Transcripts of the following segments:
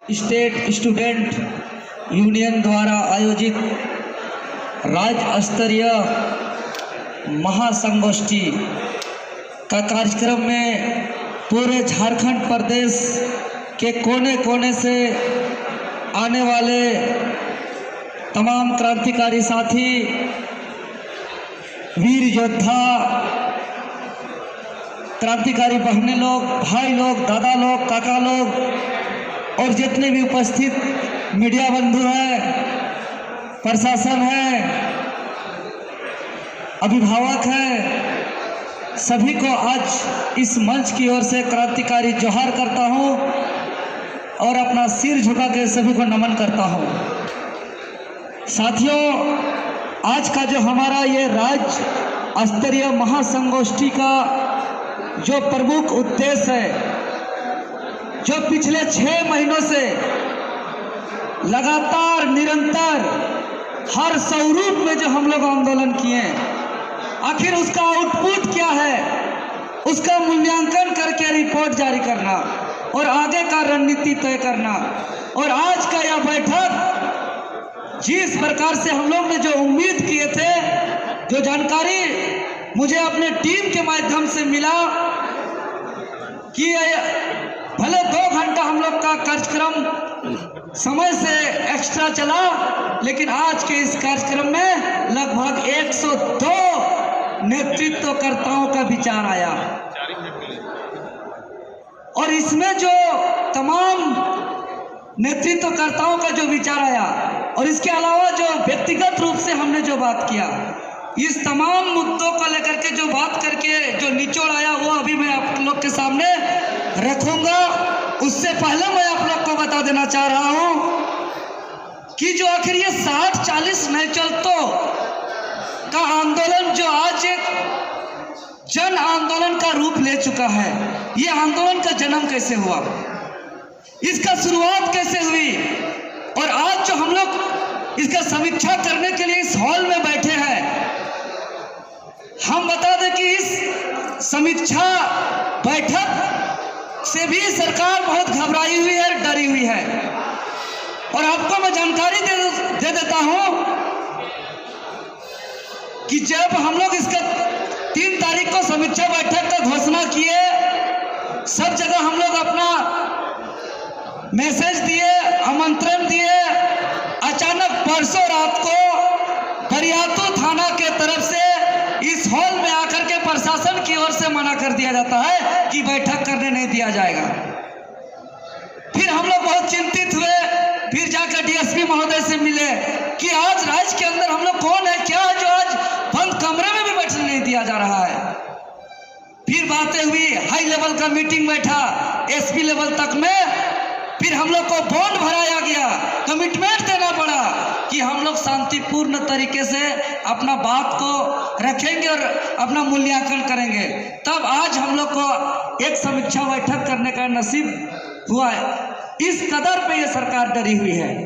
State student union द्वारा आयोजित राज्य स्तरीय महासंगोष्ठी का कार्यक्रम में पूरे झारखंड प्रदेश के कोने कोने से आने वाले तमाम क्रांतिकारी साथी, वीर योद्धा, क्रांतिकारी बहनें लोग, भाई लोग, दादा लोग, काका लोग और जितने भी उपस्थित मीडिया बंधु हैं, प्रशासन है, अभिभावक हैं, सभी को आज इस मंच की ओर से क्रांतिकारी जोहार करता हूं और अपना सिर झुका के सभी को नमन करता हूं। साथियों, आज का जो हमारा ये राज्य स्तरीय महासंगोष्ठी का जो प्रमुख उद्देश्य है, जो पिछले 6 महीनों से लगातार निरंतर हर स्वरूप में जो हम लोग आंदोलन किए, आखिर उसका आउटपुट क्या है, उसका मूल्यांकन करके रिपोर्ट जारी करना और आगे का रणनीति तय करना। और आज का यह बैठक जिस प्रकार से हम लोग ने जो उम्मीद किए थे, जो जानकारी मुझे अपने टीम के माध्यम से मिला कि भले 2 घंटा हम लोग का कार्यक्रम समय से एक्स्ट्रा चला, लेकिन आज के इस कार्यक्रम में लगभग 102 नेतृत्वकर्ताओं का विचार आया और इसमें जो तमाम नेतृत्वकर्ताओं का जो विचार आया और इसके अलावा जो व्यक्तिगत रूप से हमने जो बात किया, इस तमाम मुद्दों को लेकर के जो बात करके जो निचोड़ आया, वो अभी मैं आप लोग के सामने रखूंगा। उससे पहले मैं आप लोग को बता देना चाह रहा हूं कि जो आखिर ये 60-40 नहीं चलतो का आंदोलन जो आज एक जन आंदोलन का रूप ले चुका है, ये आंदोलन का जन्म कैसे हुआ, इसका शुरुआत कैसे हुई और आज जो हम लोग इसका समीक्षा करने के लिए इस हॉल में बैठे हैं, हम बता दें कि इस समीक्षा बैठक से भी सरकार बहुत घबराई हुई है, डरी हुई है। और आपको मैं जानकारी दे देता हूं कि जब हम लोग इसका 3 तारीख को समीक्षा बैठक का घोषणा किए, सब जगह हम लोग अपना मैसेज दिए, आमंत्रण दिए, अचानक परसों रात को बरियातू थाना के तरफ से इस हॉल में आकर के प्रशासन की ओर से मना कर दिया जाता है कि बैठक करने नहीं दिया जाएगा। फिर हम लोग बहुत चिंतित हुए, फिर जाकर डीएसपी महोदय से मिले कि आज राज्य के अंदर हम लोग कौन है, क्या है जो आज बंद कमरे में भी बैठने नहीं दिया जा रहा है। फिर बातें हुई, हाई लेवल का मीटिंग बैठा एसपी लेवल तक में, फिर हम लोग को बॉन्ड भराया गया, कमिटमेंट देना पड़ा कि हम लोग शांतिपूर्ण तरीके से अपना बात को रखेंगे और अपना मूल्यांकन करेंगे। तब आज हम लोग को एक समीक्षा बैठक करने का नसीब हुआ है। इस कदर पे ये सरकार डरी हुई है।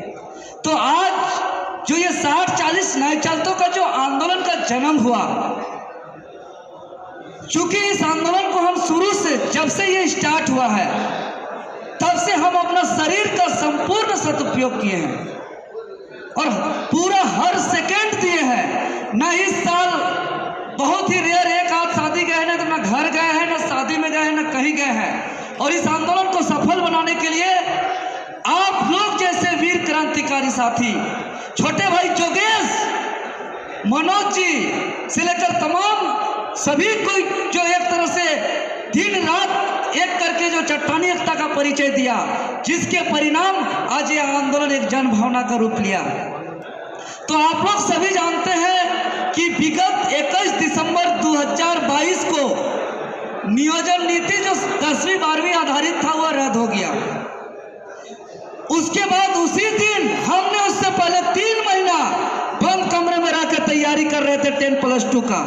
तो आज जो ये 60-40 नए चलतों का जो आंदोलन का जन्म हुआ, चूंकि इस आंदोलन को हम शुरू से, जब से ये स्टार्ट हुआ है, तब से हम अपना शरीर का संपूर्ण सदुपयोग किए हैं और पूरा हर सेकंड दिए हैं। ना इस साल बहुत ही रेयर एक आध शादी गए हैं, ना घर गए हैं, ना शादी में गए हैं, ना कहीं गए हैं। और इस आंदोलन को सफल बनाने के लिए आप लोग जैसे वीर क्रांतिकारी साथी, छोटे भाई जोगेश, मनोज जी से लेकर तमाम सभी को जो एक तरह से दिन रात एक करके जो चट्टानी एकता का परिचय दिया, जिसके परिणाम आज यह आंदोलन एक जन भावना का रूप लिया। तो आप लोग सभी जानते हैं कि विगत 21 दिसंबर 2022 को नियोजन नीति जो 10वीं 12वीं आधारित था, वह रद्द हो गया। उसके बाद उसी दिन हमने उससे पहले 3 महीना बंद कमरे में रहकर तैयारी कर रहे थे 10+2 का।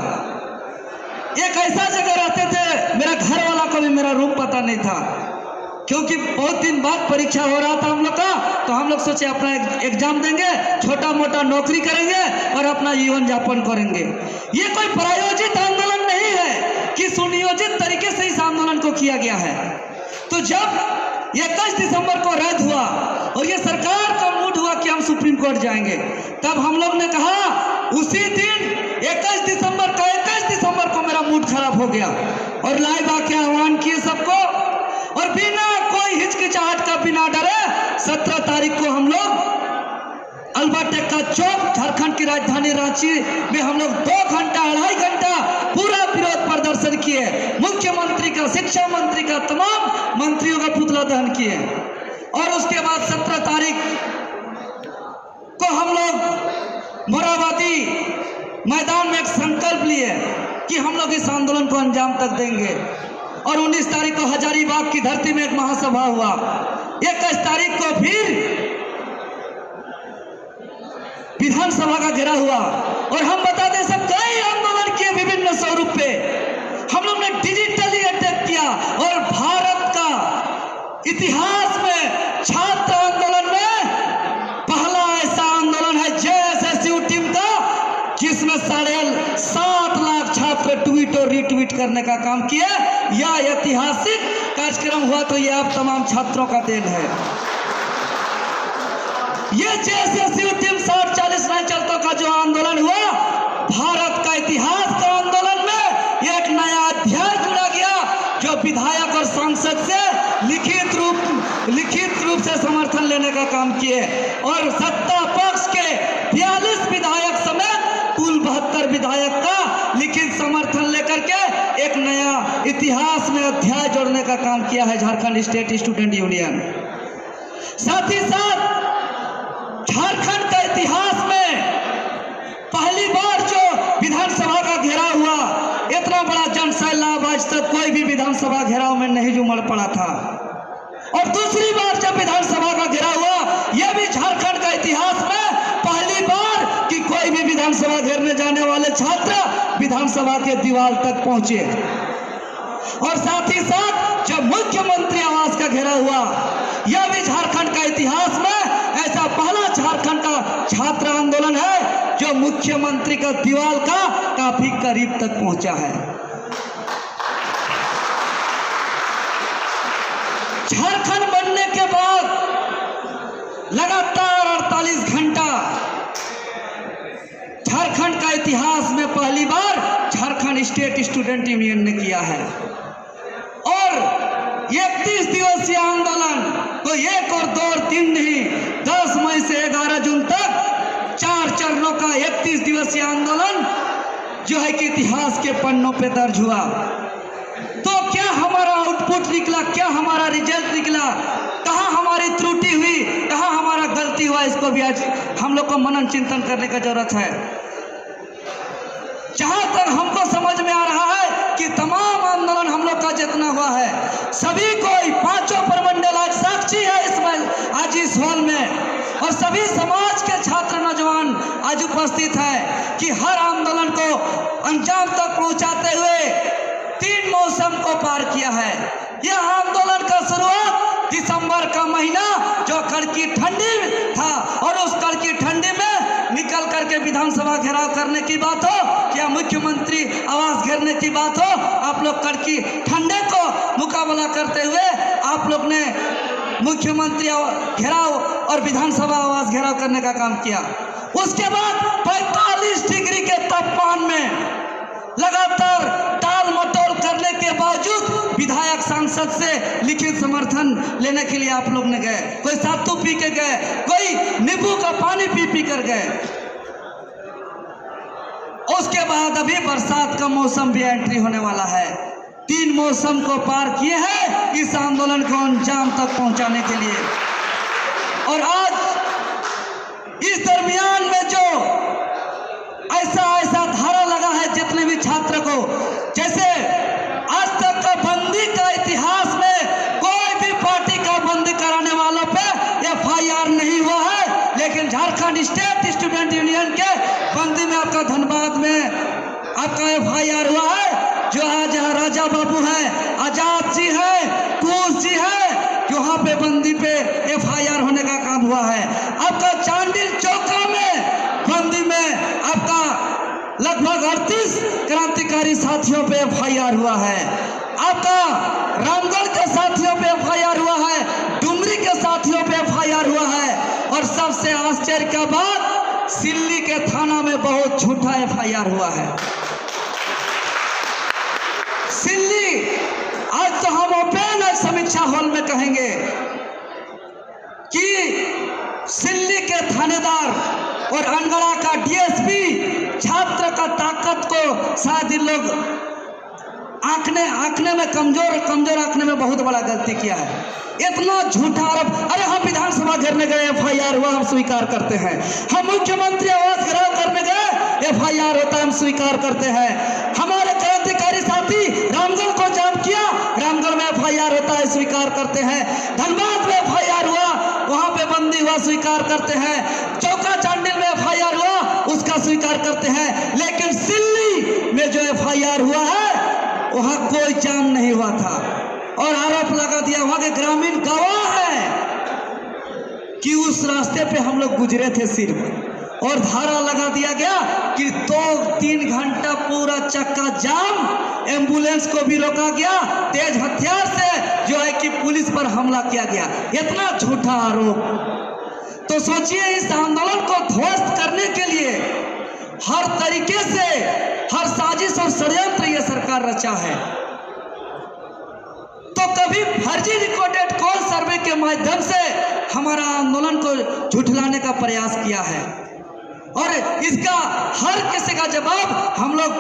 एक ऐसा जगह रहते थे, मेरा घर वाला को भी मेरा रूम पता नहीं था, क्योंकि बहुत दिन बाद परीक्षा हो रहा था हम लोग का। तो हम लोग सोचे अपना एग्जाम देंगे, छोटा मोटा नौकरी करेंगे और अपना जीवन यापन करेंगे। ये कोई प्रायोजित आंदोलन नहीं है कि सुनियोजित तरीके से इस आंदोलन को किया गया है। तो जब 21 दिसंबर को रद्द हुआ और ये सरकार का मूड हुआ कि हम सुप्रीम कोर्ट जाएंगे। तब हम लोग ने कहा उसी दिन 21 दिसंबर को मेरा मूड खराब हो गया और लाइव आके आह्वान किए सबको, और बिना कोई हिचकिचाहट का, बिना डरे 17 तारीख को हम लोग अल्बर्ट का चौक, झारखंड की राजधानी रांची में हम लोग 2-2.5 घंटा पूरा विरोध प्रदर्शन किए। मुख्यमंत्री का, शिक्षा मंत्री का, तमाम मंत्रियों का पुतला दहन किए। और उसके बाद 17 तारीख को हम लोग मोराबादी मैदान में एक संकल्प लिए कि हम लोग इस आंदोलन को अंजाम तक देंगे। और 19 तारीख को हजारीबाग की धरती में एक महासभा हुआ। 21 तारीख को फिर विधानसभा का घेरा हुआ। और हम बताते सब कई आंदोलन किए विभिन्न स्वरूप पे। हम लोग ने डिजिटली अटैक किया और भारत का इतिहास में छात्र आंदोलन में पहला ऐसा आंदोलन है जेएसएसयू टीम का जिसमें 7.5 लाख छात्र ट्वीट और रीट्वीट करने का काम किया। यह ऐतिहासिक कार्यक्रम हुआ तो यह आप तमाम छात्रों का देन है। ये जेएसएसयू टीम 60-40 नायचलतों का जो आंदोलन हुआ, भारत का इतिहास का आंदोलन में एक नया अध्याय जुड़ा गया जो विधायक और सांसद से लिखित रूप से समर्थन लेने का काम किए। और सत्ता पक्ष के 42 विधायक समेत कुल 72 विधायक का लिखित समर्थन लेकर के एक नया इतिहास में अध्याय जोड़ने का काम किया है झारखंड स्टेट स्टूडेंट यूनियन। साथ ही साथ झारखंड के इतिहास में पहली बार जो विधानसभा का घेराव हुआ, इतना बड़ा जनसैलाब आज तक कोई भी विधानसभा घेराव में नहीं उमड़ पड़ा था। और दूसरी बार जब विधानसभा का घेराव हुआ, यह भी झारखंड का इतिहास में पहली बार कि कोई भी विधानसभा घेरने जाने वाले छात्र विधानसभा के दीवार तक पहुंचे। और साथ ही साथ जब मुख्यमंत्री आवास का घेराव हुआ, यह भी झारखंड का इतिहास में ऐसा पहला झारखंड का छात्र आंदोलन है जो मुख्यमंत्री का दीवार का काफी करीब तक पहुंचा है। झारखंड बनने के बाद लगातार 48 घंटा झारखंड का इतिहास में पहली बार झारखंड स्टेट स्टूडेंट यूनियन ने किया है। और 31 दिवसीय आंदोलन को 1 और 2 और 3 नहीं, 10 मई से 11 जून तक 4 चरणों का 31 दिवसीय आंदोलन जो है कि इतिहास के पन्नों पे दर्ज हुआ। तो क्या हमारा आउटपुट निकला, क्या हमारा रिजल्ट निकला, कहाँ हमारी त्रुटि हुई, कहाँ हमारा गलती हुआ, इसको भी आज हम लोग को मनन चिंतन करने का जरूरत है। जहां तक हमको समझ में आ रहा है कि तमाम आंदोलन हम लोग का जितना हुआ है, सभी कोई 5 प्रमंडल आज साक्षी है इसमें, आज इस हॉल में, और सभी समाज के छात्र नौजवान आज उपस्थित है कि हर आंदोलन को अंजाम तक पहुंचाते हुए 3 मौसम को पार किया है। यह आंदोलन का शुरुआत दिसंबर का महीना जो कड़की ठंडी था, और उस कड़की ठंडी में निकल करके विधानसभा घेराव करने की बात हो या मुख्यमंत्री आवास घेरने की बात हो, आप लोग कड़की ठंडे को मुकाबला करते हुए आप लोग ने मुख्यमंत्री घेराव और विधानसभा आवास घेराव करने का काम किया। उसके बाद 45 डिग्री के तापमान में लगातार टाल मटोल करने के बावजूद विधायक सांसद से लिखित समर्थन लेने के लिए आप लोग ने गए। कोई सातू पी के गए, कोई नींबू का पानी पी कर गए। उसके बाद अभी बरसात का मौसम भी एंट्री होने वाला है। 3 मौसम को पार किए हैं इस आंदोलन को अंजाम तक पहुंचाने के लिए। और आज इस दरमियान में जो ऐसा धारा लगा है जितने भी छात्र को, जैसे आज तक का बंदी का इतिहास में कोई भी पार्टी का बंदी कराने वालों पे FIR नहीं हुआ है, लेकिन झारखंड स्टेट स्टूडेंट यूनियन के बंदी में आपका धनबाद में आपका FIR हुआ है। जो आज यहाँ राजा बाबू है, आजाद जी है, कूस जी है, वहाँ पे बंदी पे FIR होने का काम हुआ है। आपका चांडिल चौका में बंदी में आपका लगभग 38 क्रांतिकारी साथियों पे FIR हुआ है। आपका रामगढ़ के साथियों पे FIR हुआ है, डुमरी के साथियों पे FIR हुआ और सबसे आश्चर्य का बात, सिल्ली के थाना में बहुत झूठा FIR हुआ है। सिल्ली, आज तो हम ओपन समीक्षा हॉल में कहेंगे कि सिल्ली के थानेदार और अनगढ़ा का DSP छात्र का ताकत को शायद इन लोग आंकने में कमजोर आंकने में बहुत बड़ा गलती किया है। इतना झूठा आरोप, अरे हम विधानसभा घेरने गए FIR हुआ, हम स्वीकार करते हैं। हम मुख्यमंत्री आवास घेराव करने गए FIR होता है, हम स्वीकार करते हैं। हमारे क्रांतिकारी साथी रामगढ़ को जाम किया, रामगढ़ में FIR होता है, स्वीकार करते हैं। धनबाद में FIR हुआ, वहां पे बंदी हुआ, स्वीकार करते हैं। चौका चांडिल में FIR हुआ, उसका स्वीकार करते हैं। लेकिन सिल्ली में जो FIR हुआ है वहां कोई जाम नहीं हुआ था और आरोप लगा दिया, वहां के ग्रामीण गवाह है कि उस रास्ते पे हम लोग गुजरे थे सिर्फ, और धारा लगा दिया गया कि 2-3 घंटा पूरा चक्का जाम, एम्बुलेंस को भी रोका गया, तेज हथियार से जो है कि पुलिस पर हमला किया गया। इतना झूठा आरोप। तो सोचिए, इस आंदोलन को ध्वस्त करने के लिए हर तरीके से हर साजिश और षड्यंत्र ये सरकार रचा है। तो कभी फर्जी रिकॉर्डेड कॉल सर्वे के माध्यम से हमारा आंदोलन को झुठलाने का प्रयास किया है, और इसका हर किसी का जवाब हम लोग,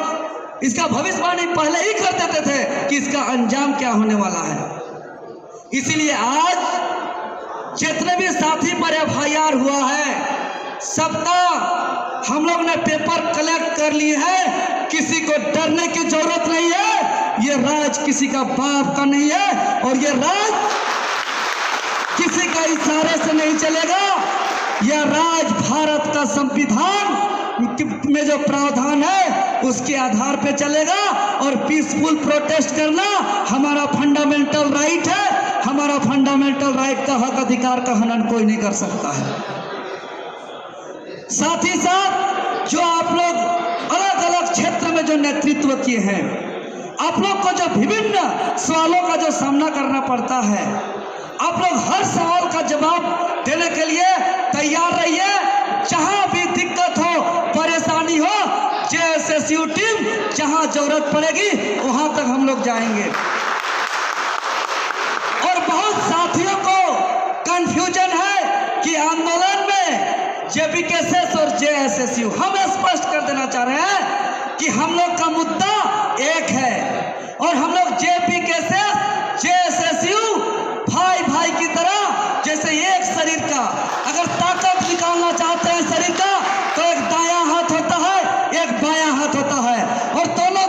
इसका भविष्यवाणी पहले ही कर देते थे कि इसका अंजाम क्या होने वाला है। इसीलिए आज जितने भी साथी पर FIR हुआ है, सबका हम लोग ने पेपर कलेक्ट कर लिए हैं। किसी को डरने की जरूरत नहीं है। ये राज किसी का बाप का नहीं है, और ये राज किसी का इशारे से नहीं चलेगा। यह राज भारत का संविधान में जो प्रावधान है उसके आधार पे चलेगा, और पीसफुल प्रोटेस्ट करना हमारा फंडामेंटल राइट है। हमारा फंडामेंटल राइट का हक अधिकार का हनन कोई नहीं कर सकता है। साथ ही साथ जो आप लोग अलग अलग क्षेत्र में जो नेतृत्व किए हैं, आप लोग को जो विभिन्न सवालों का जो सामना करना पड़ता है, आप लोग हर सवाल का जवाब देने के लिए तैयार रहिए। जहां भी दिक्कत हो, परेशानी हो, JSSU टीम जहां जरूरत पड़ेगी वहां तक हम लोग जाएंगे। और बहुत साथियों को कंफ्यूजन है कि आंदोलन में JPKSS और JSSU, हम स्पष्ट कर देना चाह रहे हैं कि हम लोग का मुद्दा एक है, और हम लोग JPKSS JSSU भाई की तरह, जैसे एक शरीर का अगर ताकत निकालना चाहते हैं शरीर का, तो एक दायां हाथ होता है, एक बायां हाथ होता है, और दोनों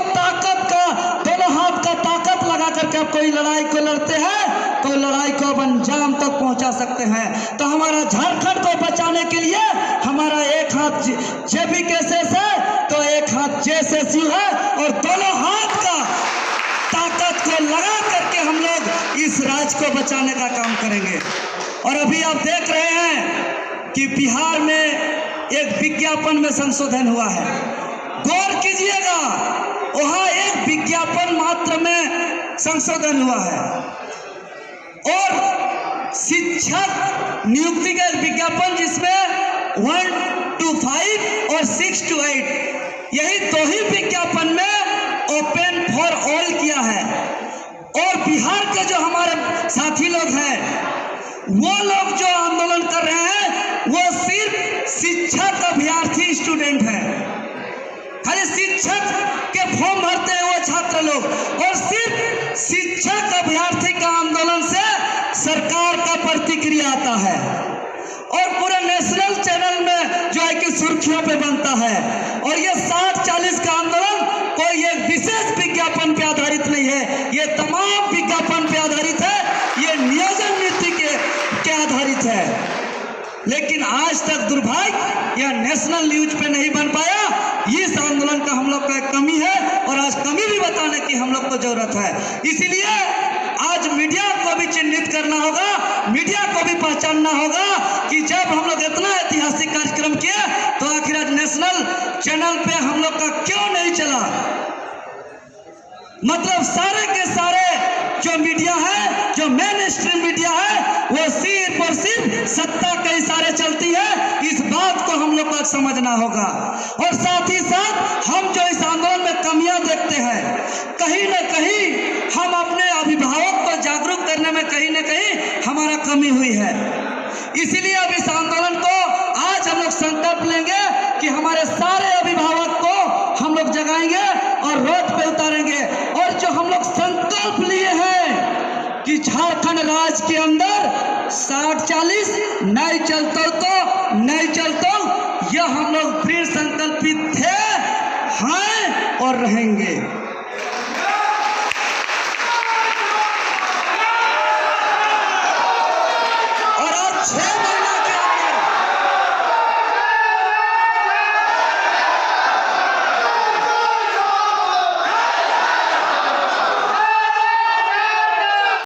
हाथ का ताकत लगा करके आप कोई लड़ाई को लड़ते हैं तो लड़ाई को अब अंजाम तक पहुंचा सकते हैं। तो हमारा झारखंड को बचाने के लिए हमारा एक हाथ JPKSS है, तो एक हाथ JSSU है, और दोनों हाथ का ताकत को लगा करके हम लोग इस राज्य को बचाने का काम करेंगे। और अभी आप देख रहे हैं कि बिहार में एक विज्ञापन में संशोधन हुआ है। गौर कीजिएगा, वहां एक विज्ञापन मात्र में संशोधन हुआ है, और शिक्षक नियुक्ति का एक विज्ञापन जिसमें 1 to 5 और 6 to 8 यही दो ही विज्ञापन में ओपन फॉर ऑल किया है। और बिहार के जो हमारे साथी लोग हैं, वो लोग जो आंदोलन कर रहे हैं वो सिर्फ शिक्षक अभ्यर्थी स्टूडेंट हैं, खाली शिक्षक के फॉर्म भरते हैं वो छात्र लोग, और सिर्फ शिक्षक अभ्यर्थी का आंदोलन से सरकार का प्रतिक्रिया आता है, और पूरे नेशनल चैनल में जो है कि सुर्खियों पे बनता है। और ये 60-40 का आंदोलन कोई एक विशेष विज्ञापन पे आधारित नहीं है, ये तमाम विज्ञापन पे आधारित है, ये नियोजन नीति के आधारित है। लेकिन आज तक दुर्भाग्य यह नेशनल न्यूज पे नहीं बन पाया। इस आंदोलन का हम लोग का एक कमी है, और आज कमी भी बताने की हम लोग को जरूरत है। इसीलिए आज मीडिया को भी चिन्हित करना होगा, मीडिया को भी पहचानना होगा कि जब हम लोग इतना ऐतिहासिक कार्यक्रम किए तो आखिर आज नेशनल चैनल पे हम लोग का क्यों नहीं चला। मतलब सारे के सारे जो मीडिया है, जो मेन स्ट्रीम मीडिया है, वो सिर्फ और सिर्फ सत्ता के इशारे चलती समझना होगा। और साथ ही साथ हम जो इस आंदोलन में कमियां देखते हैं, कहीं न कहीं हम अपने अभिभावक को जागरूक करने में कहीं न कहीं हमारा कमी हुई है। इसीलिए अब इस आंदोलन को आज हम लोग संकल्प लेंगे कि हमारे सारे अभिभावक को हम लोग जगाएंगे और रोड पे उतारेंगे। और जो हम लोग संकल्प लिए हैं कि झारखंड राज्य के अंदर 60-40 नहीं चलता तो नहीं चलता, यह हम लोग दृढ़ संकल्पित थे, हैं और रहेंगे।